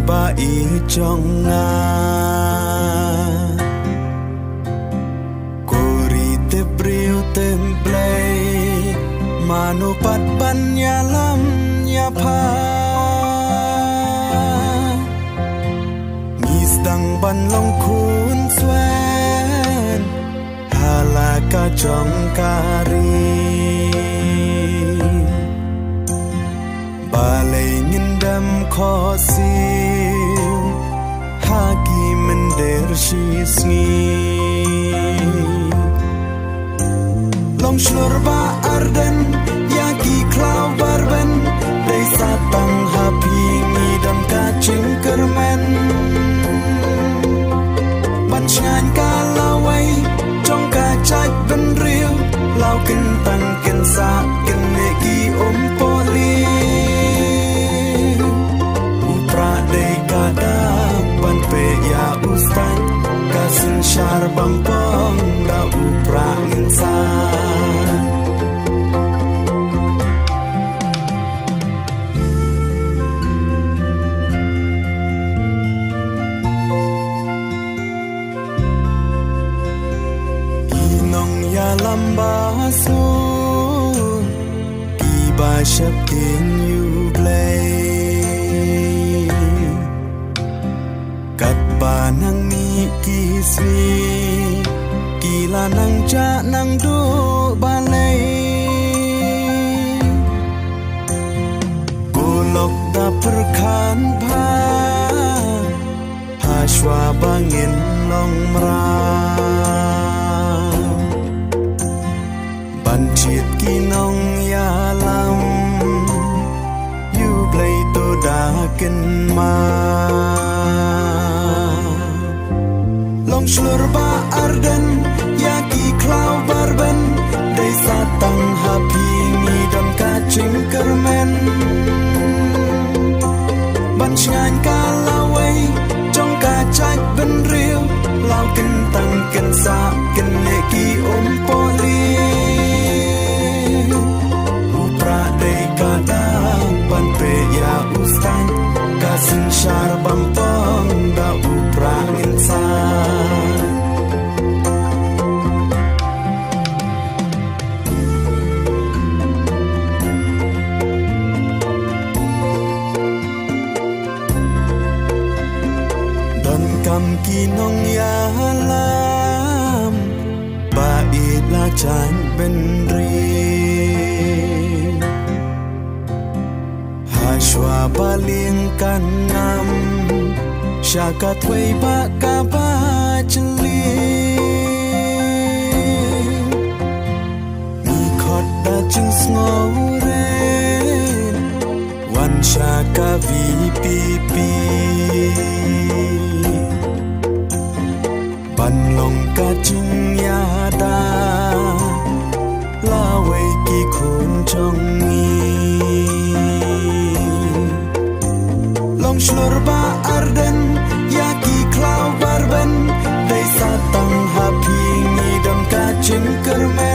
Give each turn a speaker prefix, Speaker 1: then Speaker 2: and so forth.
Speaker 1: ba i chong nga kori te briu tem play manu pat ban ya lam ya pha mis dang ban long khun swen hala ka chong kari balay ngin dam kho siu hagi mender shi sngi long shlur ba arden yaki klau barben dei satang happy mi dam ka ching kermen ban chan ka lawai trong ka chai ben riu lau kin tang kin sa kin ne ki poli ban pe ya ustan kasin shar bampong da uprang insan inong ya lamba su iba shapin you play nang ni kiswi kila nang cha nang do balai golok da perkhan pha hashwa bangin long mra ban chit ki nong ya lam you play to da kin ma long shlur ba arden yaki klau barben dei satang happy mi dam ka ching kermen ban chan ka lawai trong ka chai ben riu lau kin tang kin sa kin ne ki poli upra dei ka da ban pe ya ustan kasin shar bampong da upra insan dan kam kinong ya lam ba ila chan ben ri hashwa baling kanam shaka tway ba ka ba chli mi khot da chung snore wan shaka vpp ban long ka chung ya da la wei ki khun chong ni long shlur ba arden yaki klau barben dei satang happy mi dam ka ching kermen